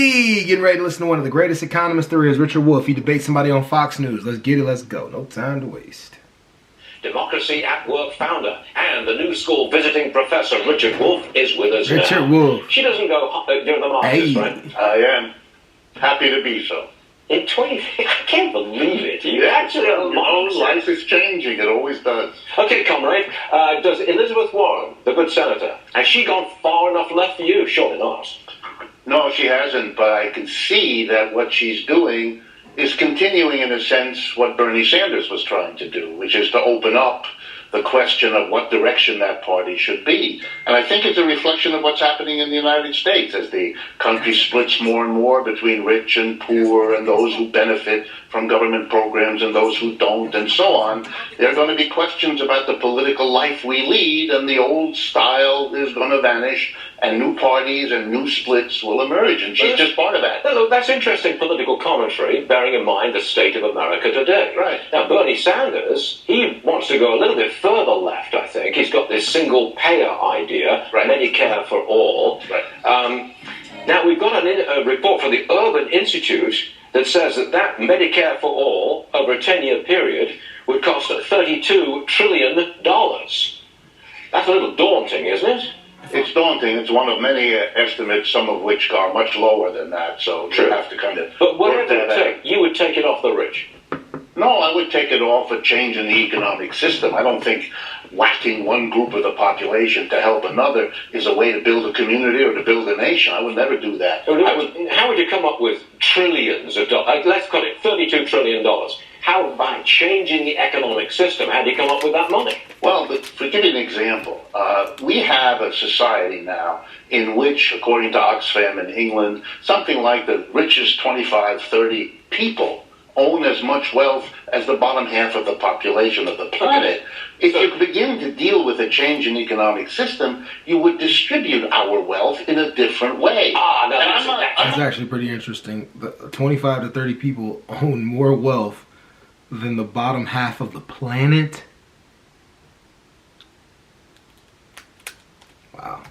Hey, getting ready to listen to one of the greatest economists there is, Richard Wolff. He debates somebody on Fox News. Let's get it, let's go. No time to waste. Democracy at Work founder and the New School visiting professor Richard Wolff is with us Richard now. Wolff. She doesn't go near the markets, right? I am happy to be so. In 20, I can't believe it. You actually have a lot of life is changing. It always does. Okay, comrade. Does Elizabeth Warren, the good senator, has she gone far enough left for you? Surely not. No, she hasn't, but I can see that what she's doing is continuing, in a sense, what Bernie Sanders was trying to do, which is to open up the question of what direction that party should be. And I think it's a reflection of what's happening in the United States as the country splits more and more between rich and poor and those who benefit from government programs and those who don't, and so on. There are going to be questions about the political life we lead, and the old style is going to vanish, and new parties and new splits will emerge, and she's just part of that. Look, that's interesting political commentary, bearing in mind the state of America today. Right. Now, Bernie Sanders, he wants to go a little bit further left, I think. He's got this single-payer idea, right. Medicare for all. Right. Now, we've got a report from the Urban Institute that says that Medicare for all, over a 10-year period, would cost $32 trillion. That's a little daunting, isn't it? It's daunting. It's one of many estimates, some of which are much lower than that, so you have to kind of But whatever work that it out. takes, you would take it off the rich. No, I would take it off a change in the economic system. I don't think whacking one group of the population to help another is a way to build a community or to build a nation. I would never do that. How would you come up with trillions of dollars? Let's call it $32 trillion. How, by changing the economic system, how do you come up with that money? Well, to give you an example, we have a society now in which, according to Oxfam in England, something like the richest 25, 30 people own as much wealth as the bottom half of the population of the planet. If you begin to deal with a change in economic system, you would distribute our wealth in a different way. That's actually pretty interesting. The 25 to 30 people own more wealth than the bottom half of the planet. Wow.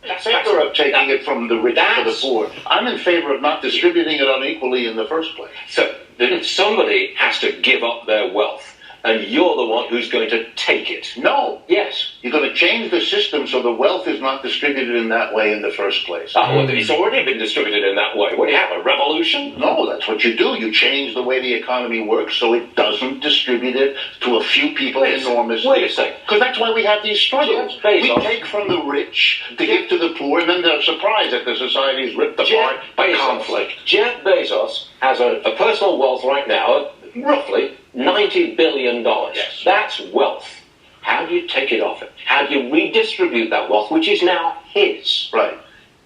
In favor of taking it from the rich to the poor. I'm in favor of not distributing it unequally in the first place. So somebody has to give up their wealth, and you're the one who's going to take it. No. Yes. You're going to change the system so the wealth is not distributed in that way in the first place. Oh, well, it's already been distributed in that way. What do you have, a revolution? No, that's what you do. You change the way the economy works so it doesn't distribute it to a few people enormously. Wait a second. Because that's why we have these struggles. We take from the rich to give to the poor, and then they're surprised that the society is ripped apart by conflict. Jeff Bezos has a personal wealth right now of roughly $90 billion. Yes. That's wealth. How do you take it off him? How do you redistribute that wealth, which is now his? Right.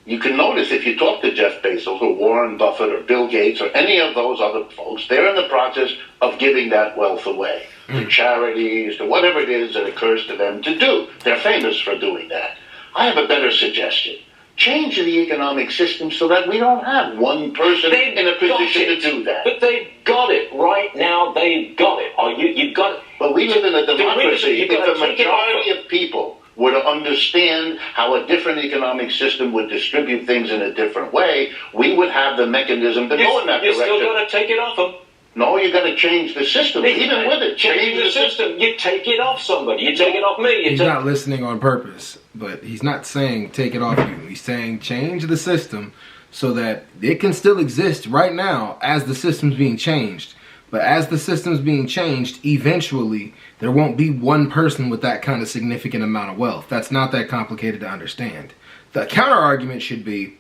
You can notice if you talk to Jeff Bezos or Warren Buffett or Bill Gates or any of those other folks, they're in the process of giving that wealth away to charities, to whatever it is that occurs to them to do. They're famous for doing that. I have a better suggestion. Change the economic system so that we don't have one person in a position to do that. But they've got it right now. They've got it. You've got it. But we live in a democracy. If the majority of people were to understand how a different economic system would distribute things in a different way, we would have the mechanism to go in that direction. You're still going to take it off them. No, you got to change the system. Even with it, change the system. You take it off somebody. You take it off me. He's not listening on purpose, but he's not saying take it off you. He's saying change the system so that it can still exist right now as the system's being changed. But as the system's being changed, eventually there won't be one person with that kind of significant amount of wealth. That's not that complicated to understand. The counter argument should be,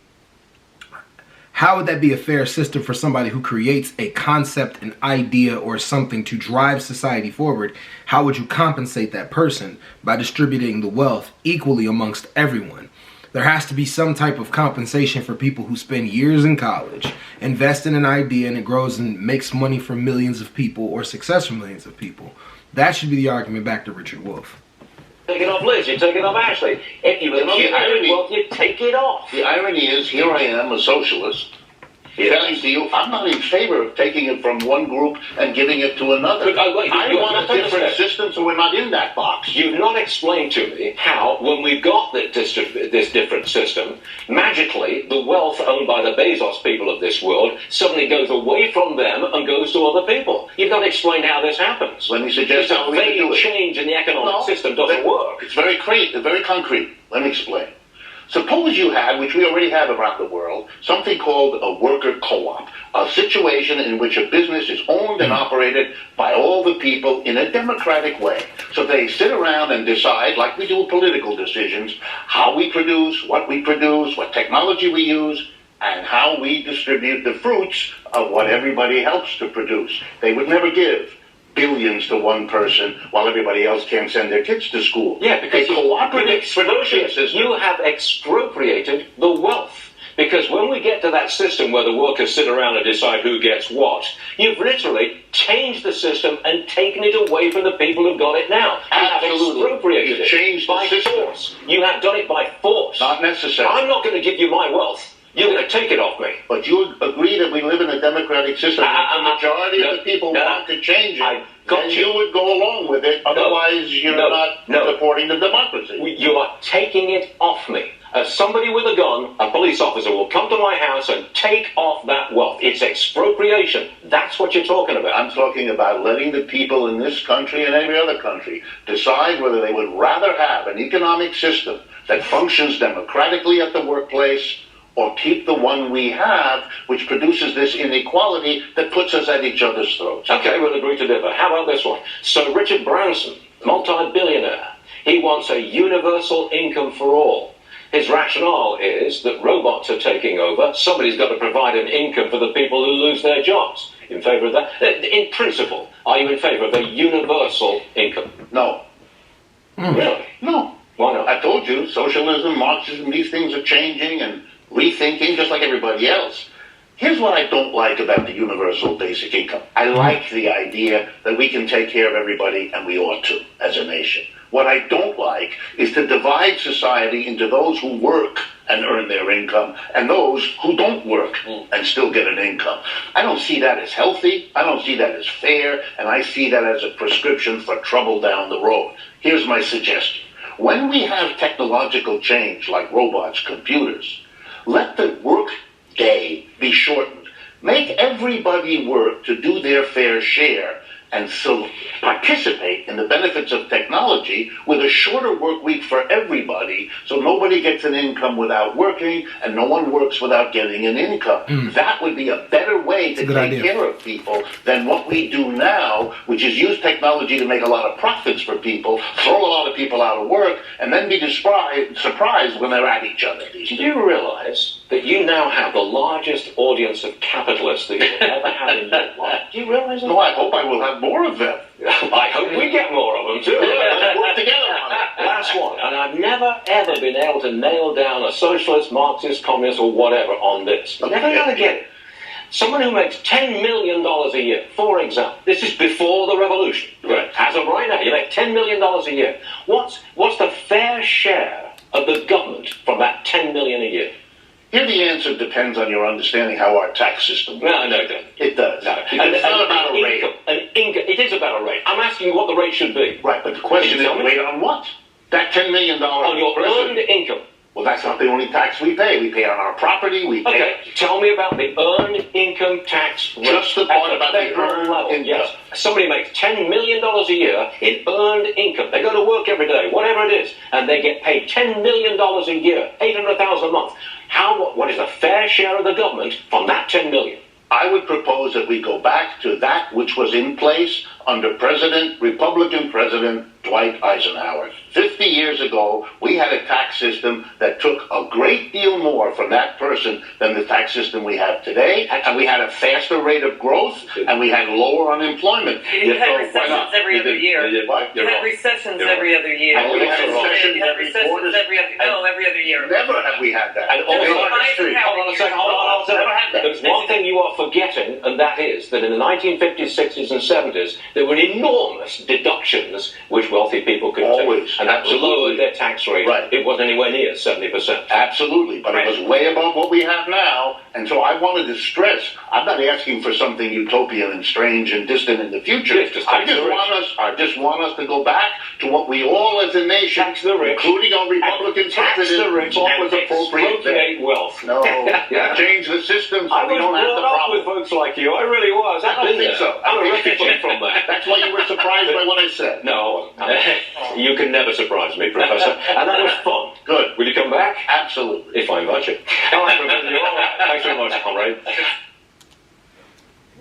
how would that be a fair system for somebody who creates a concept, an idea, or something to drive society forward? How would you compensate that person? By distributing the wealth equally amongst everyone. There has to be some type of compensation for people who spend years in college, invest in an idea, and it grows and makes money for millions of people or success for millions of people. That should be the argument back to Richard Wolff. Take it off Liz, you take it off Ashley. If you accumulate wealth, you take it off. The irony is, here I am, a socialist, telling to you, I'm not in favor of taking it from one group and giving it to another. But, I want a different system so we're not in that box. You've not explained to me how, when we've got this different system, magically the wealth owned by the Bezos people of this world suddenly goes away from them and goes to other people. You've not explained how this happens. Let me suggest how we can do it. Change in the economic system doesn't work. It's very concrete. Let me explain. Suppose you had, which we already have around the world, something called a worker co-op, a situation in which a business is owned and operated by all the people in a democratic way. So they sit around and decide, like we do with political decisions, how we produce, what technology we use, and how we distribute the fruits of what everybody helps to produce. They would never give billions to one person while everybody else can't send their kids to school. Yeah, because you have expropriated the wealth. Because when we get to that system where the workers sit around and decide who gets what, you've literally changed the system and taken it away from the people who've got it now. You have expropriated it by force. You have done it by force. Not necessarily. I'm not going to give you my wealth. You're going to take it off me. But you agree that we live in a democratic system. The majority of the people want to change it. And you would go along with it. Otherwise, you're not supporting the democracy. You are taking it off me. Somebody with a gun, a police officer, will come to my house and take off that wealth. It's expropriation. That's what you're talking about. I'm talking about letting the people in this country and every other country decide whether they would rather have an economic system that functions democratically at the workplace or keep the one we have, which produces this inequality that puts us at each other's throats. Okay, we'll agree to differ. How about this one? So Richard Branson, multi-billionaire, he wants a universal income for all. His rationale is that robots are taking over. Somebody's got to provide an income for the people who lose their jobs. In favor of that? In principle, are you in favor of a universal income? No. Really? No. Why not? I told you, socialism, Marxism, these things are changing and rethinking just like everybody else. Here's what I don't like about the universal basic income. I like the idea that we can take care of everybody, and we ought to, as a nation. What I don't like is to divide society into those who work and earn their income and those who don't work and still get an income. I don't see that as healthy. I don't see that as fair. And I see that as a prescription for trouble down the road. Here's my suggestion. When we have technological change like robots, computers, let the work day be shortened. Make everybody work to do their fair share and so participate in the benefits of technology with a shorter work week for everybody so nobody gets an income without working and no one works without getting an income. That would be a better way to take care of people than what we do now, which is use technology to make a lot of profits for people, throw a lot of people out of work, and then be surprised when they're at each other. Do you realize that you now have the largest audience of capitalists that you'll ever have in your life? Do you realize that? No, I hope I will have more of them. I hope we get more of them too. Let's work together on it. Last one, and I've never ever been able to nail down a socialist, Marxist, communist, or whatever on this. Never gonna get it. Someone who makes $10 million a year, for example, this is before the revolution. Right. As of right now, you make $10 million a year. What's the fair share of the government from that $10 million a year? Here the answer depends on your understanding how our tax system works. No, it doesn't. It does. No. It's not about a rate. It is about a rate. I'm asking you what the rate should be. Right, but the question is, rate on what? That $10 million on your earned income. Well, that's not the only tax we pay. We pay on our property. We pay. Okay, tell me about the earned income tax rate. Just the part about the earned level. income. Yes. Somebody makes $10 million a year in earned income. They go to work every day, whatever it is, and they get paid $10 million a year, $800,000 a month. What is the fair share of the government from that $10 million? I would propose that we go back to that which was in place under Republican President Dwight Eisenhower. 50 years ago, we had a tax system that took a great deal more from that person than the tax system we have today, and we had a faster rate of growth, and we had lower unemployment. You had recessions every other year. You had recessions every other year. And we had recessions every every other year. Never have we had that. And hold on a second. There's one thing you you are forgetting, and that is that in the 1950s, 60s, and 70s, there were enormous deductions which wealthy people could always take, and that lowered their tax rate. Right. It wasn't anywhere near 70%. Absolutely, but it was way above what we have now. And so I wanted to stress, I'm not asking for something utopian and strange and distant in the future. I just want us to go back to what we all as a nation, tax the rich, including our Republican president, thought was appropriate. Wealth. No, change the system so we don't have the problem. I was brought up with folks like you. I really was. I don't think so. I'm a refugee from that. That's why you were surprised by what I said. No, you can never surprise me, Professor. And that was fun. Good. Will you come back? Absolutely. If I invite you. All right, Professor. You're all right. Thanks very much, comrade.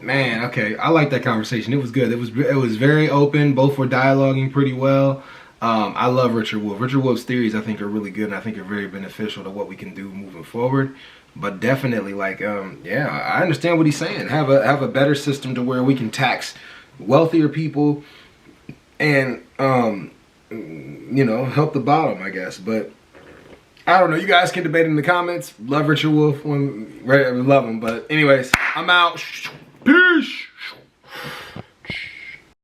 Man, okay, I like that conversation. It was good. It was very open. Both were dialoguing pretty well. I love Richard Wolff. Richard Wolff's theories, I think, are really good, and I think are very beneficial to what we can do moving forward. But definitely, like, yeah, I understand what he's saying. Have a better system to where we can tax wealthier people and you know, help the bottom, I guess. But I don't know. You guys can debate in the comments. Love Richard Wolff. Love him. But anyways, I'm out. Peace.